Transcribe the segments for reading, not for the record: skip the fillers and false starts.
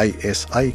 ISI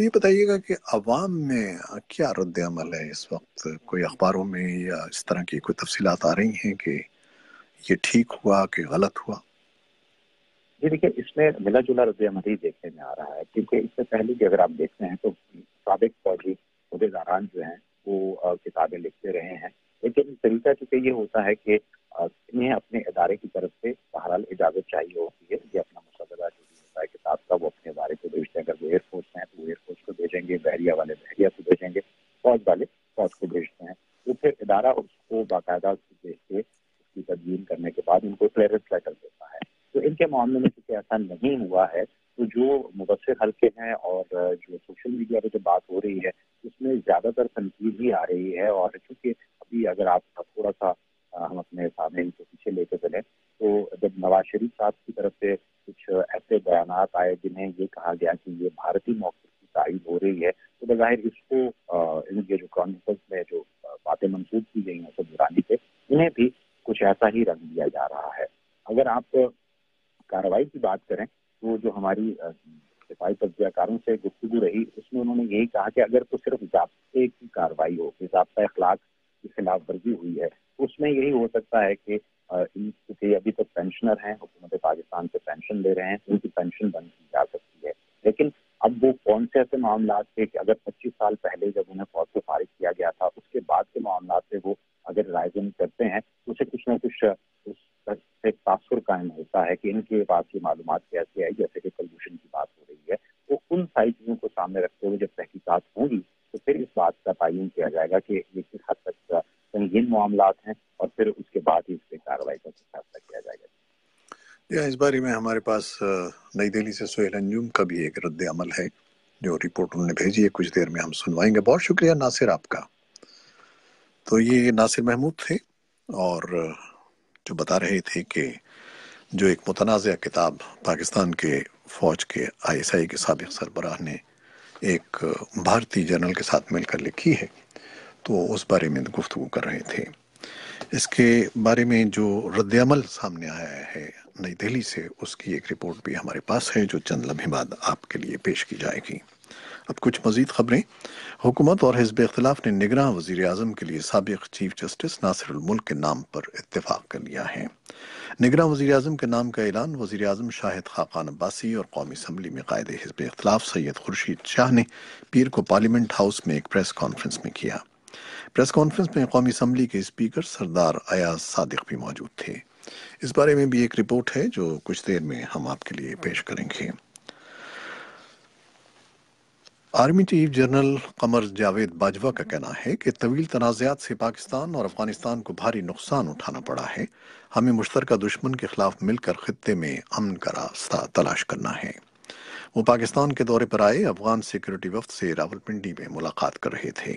تو یہ بتائیے گا کہ عوام میں کیا رد عمل ہے اس وقت؟ کوئی اخباروں میں یا اس طرح کی کوئی تفصیلات آ رہی ہیں کہ یہ ٹھیک ہوا کہ غلط ہوا؟ جی دیکھیے، اس میں ملا جلا رد عمل ہی دیکھنے میں آ رہا ہے، کیونکہ اس سے پہلے بھی اگر آپ دیکھتے ہیں تو سابق فوجی عہدیداران جو ہیں وہ کتابیں لکھتے رہے ہیں، لیکن طریقہ چونکہ یہ ہوتا ہے کہ انہیں اپنے ادارے کی طرف سے بہرحال اجازت چاہیے ہوتی ہے، یہ اپنا مسودہ جو بھی ہوتا ہے کتاب کا وہ اپنے ادارے کو بھیجتے ہیں۔ اگر وہ ایئر فورس میں ہیں تو وہ ایئر فورس کو بھیجیں گے، بحریہ والے بحریہ کو بھیجیں گے، فوج والے فوج کو بھیجتے ہیں، تو پھر ادارہ اس کو باقاعدہ دیکھ کے اس کی تدوین کرنے کے بعد ان کو کلیئرنس لیٹر دیتا ہے۔ تو ان کے معاملے میں چونکہ ایسا نہیں ہوا ہے، تو جو مبصر حلقے ہیں اور جو سوشل میڈیا پہ جو بات ہو رہی ہے اس میں زیادہ تر تنقید ہی آ رہی ہے، اور چونکہ ابھی اگر آپ تھوڑا سا ہم اپنے سامنے کو پیچھے لے کے چلیں تو جب نواز شریف صاحب کی طرف سے کچھ ایسے بیانات آئے جنہیں یہ کہا گیا کہ یہ بھارتی موقف کی تائید ہو رہی ہے، تو بظاہر اس کو ان کے جو کانفرنس میں جو باتیں منسوخ کی گئی ہیں سب برانی پہ، انہیں بھی کچھ ایسا ہی رنگ دیا جا رہا ہے۔ اگر آپ کارروائی کی بات کریں تو جو ہماری دفاعی تجزیہ کاروں سے گفتگو رہی اس میں انہوں نے یہی کہا کہ اگر تو صرف ضابطے کی کارروائی ہو کہ ضابطہ اخلاق کی خلاف ورزی ہوئی ہے، اس میں یہی ہو سکتا ہے کہ کیونکہ ابھی تک پینشنر ہیں، حکومت پاکستان سے پینشن لے رہے ہیں، ان کی پینشن بند کی جا سکتی ہے، لیکن اب وہ کون سے ایسے معاملات تھے کہ اگر 25 سال پہلے جب انہیں فوج سے فارغ کیا گیا تھا اس کے بعد کے معاملات سے وہ اگر رائزن کرتے ہیں تو اسے کچھ نہ کچھ اس سے تاثر قائم ہوتا ہے کہ ان کے پاس کی معلومات کیسے آئی، جیسے کہ کلبوشن کی بات ہو رہی ہے، تو ان ساری چیزوں کو سامنے رکھتے ہوئے جب تحقیقات ہوں گی تو پھر اس بات کا تعین کیا جائے گا کہ یہ کس حد تک سنگین معاملات ہیں، اور پھر اس کے بعد ہی اس پہ کارروائی کا فیصلہ کیا جائے گا۔ اس بارے میں ہمارے پاس نئی دہلی سے سہیل انجم کا بھی ایک رد عمل ہے جو رپورٹ انہوں نے بھیجی ہے، کچھ دیر میں ہم سنوائیں گے۔ بہت شکریہ ناصر آپ کا۔ تو یہ ناصر محمود تھے اور جو بتا رہے تھے کہ جو ایک متنازع کتاب پاکستان کے فوج کے ISI کے سابق سربراہ نے ایک بھارتی جنرل کے ساتھ مل کر لکھی ہے، تو اس بارے میں گفتگو کر رہے تھے۔ اس کے بارے میں جو رد عمل سامنے آیا ہے نئی دہلی سے، اس کی ایک رپورٹ بھی ہمارے پاس ہے جو چند لمحے بعد آپ کے لیے پیش کی جائے گی۔ اب کچھ مزید خبریں۔ حکومت اور حزب اختلاف نے نگراں وزیر اعظم کے لیے سابق چیف جسٹس ناصر الملک کے نام پر اتفاق کر لیا ہے۔ نگراں وزیر اعظم کے نام کا اعلان وزیر اعظم شاہد خاقان عباسی اور قومی اسمبلی میں قائد حزب اختلاف سید خورشید شاہ نے پیر کو پارلیمنٹ ہاؤس میں ایک پریس کانفرنس میں کیا۔ پریس کانفرنس میں قومی اسمبلی کے اسپیکر سردار ایاز صادق بھی موجود تھے۔ اس بارے میں بھی ایک رپورٹ ہے جو کچھ دیر میں ہم آپ کے لیے پیش کریں گے۔ Army chief general Qamar Javed Bajwa کا کہنا ہے کہ طویل تنازعات سے پاکستان اور افغانستان کو بھاری نقصان اٹھانا پڑا ہے، ہمیں مشترکہ دشمن کے خلاف مل کر خطے میں امن کا راستہ تلاش کرنا ہے۔ وہ پاکستان کے دورے پر آئے افغان سیکورٹی وفد سے راولپنڈی میں ملاقات کر رہے تھے۔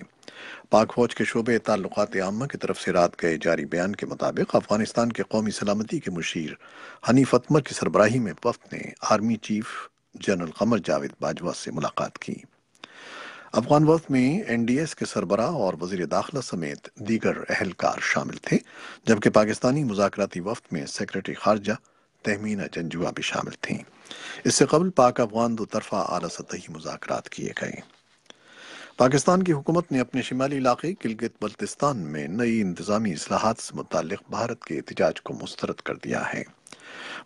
پاک فوج کے شعبے تعلقات عامہ کی طرف سے رات گئے جاری بیان کے مطابق افغانستان کے قومی سلامتی کے مشیر حنیف اتمر کی سربراہی میں وفد نے army chief general Qamar Javed Bajwa سے ملاقات کی۔ افغان وفد میں NDS کے سربراہ اور وزیر داخلہ سمیت دیگر اہلکار شامل تھے، جبکہ پاکستانی مذاکراتی وفد میں سیکرٹری خارجہ تہمینہ جنجوعہ بھی شامل تھیں۔ اس سے قبل پاک افغان دو طرفہ اعلیٰ سطحی مذاکرات کیے گئے۔ پاکستان کی حکومت نے اپنے شمالی علاقے گلگت بلتستان میں نئی انتظامی اصلاحات سے متعلق بھارت کے احتجاج کو مسترد کر دیا ہے۔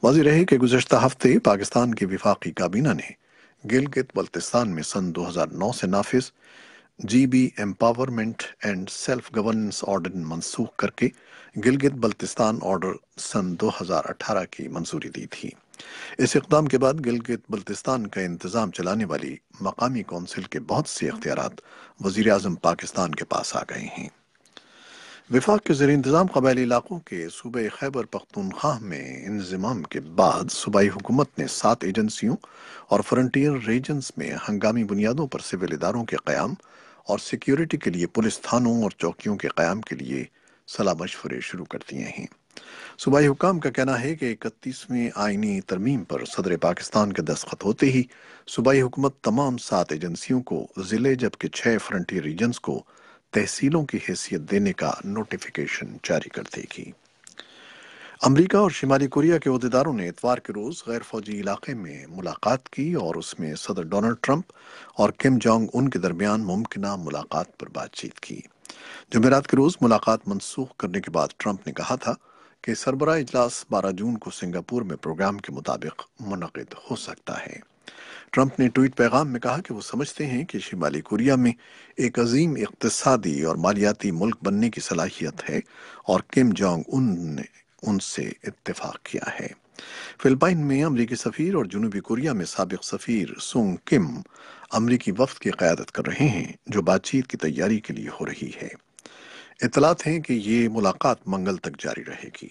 واضح رہے کہ گزشتہ ہفتے پاکستان کی وفاقی کابینہ نے گلگت بلتستان میں سن 2009 سے نافذ GB empowerment and self governance order منسوخ کر کے گلگت بلتستان آرڈر سن 2018 کی منظوری دی تھی۔ اس اقدام کے بعد گلگت بلتستان کا انتظام چلانے والی مقامی کونسل کے بہت سے اختیارات وزیر اعظم پاکستان کے پاس آ گئے ہیں۔ وفاق کے زیر انتظام قبائلی علاقوں کے صوبہ خیبر پختونخوا میں انضمام کے بعد صوبائی حکومت نے 7 ایجنسیوں اور فرنٹیئر ریجنز میں ہنگامی بنیادوں پر سول اداروں کے قیام اور سیکیورٹی کے لیے پولیس تھانوں اور چوکیوں کے قیام کے لیے صلاح مشورے شروع کر دیے ہیں۔ صوبائی حکام کا کہنا ہے کہ 31ویں آئینی ترمیم پر صدر پاکستان کے دستخط ہوتے ہی صوبائی حکومت تمام 7 ایجنسیوں کو ضلع جبکہ 6 فرنٹیئر ریجنز کو تحصیلوں کی حیثیت دینے کا نوٹیفیکیشن جاری کر دے گی۔ امریکہ اور شمالی کوریا کے عہدیداروں نے اتوار کے روز غیر فوجی علاقے میں ملاقات کی اور اس میں صدر ڈونلڈ ٹرمپ اور کم جونگ ان کے درمیان ممکنہ ملاقات پر بات چیت کی۔ جمعرات کے روز ملاقات منسوخ کرنے کے بعد ٹرمپ نے کہا تھا کہ سربراہ اجلاس 12 جون کو سنگاپور میں پروگرام کے مطابق منعقد ہو سکتا ہے۔ ٹرمپ نے ٹویٹ پیغام میں کہا کہ وہ سمجھتے ہیں کہ شمالی کوریا میں ایک عظیم اقتصادی اور مالیاتی ملک بننے کی صلاحیت ہے اور کم جونگ ان نے ان سے اتفاق کیا ہے۔ فلپائن میں امریکی سفیر اور جنوبی کوریا میں سابق سفیر سونگ کم امریکی وفد کی قیادت کر رہے ہیں جو بات چیت کی تیاری کے لیے ہو رہی ہے۔ اطلاعات ہیں کہ یہ ملاقات منگل تک جاری رہے گی۔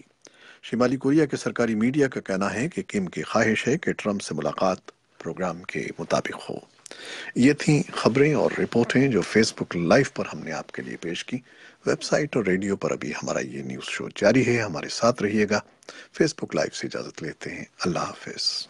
شمالی کوریا کے سرکاری میڈیا کا کہنا ہے کہ کم کی خواہش ہے کہ ٹرمپ سے ملاقات پروگرام کے مطابق ہو۔ یہ تھیں خبریں اور رپورٹیں جو فیس بک لائیو پر ہم نے آپ کے لیے پیش کی۔ ویب سائٹ اور ریڈیو پر ابھی ہمارا یہ نیوز شو جاری ہے، ہمارے ساتھ رہیے گا۔ فیس بک لائیو سے اجازت لیتے ہیں، اللہ حافظ۔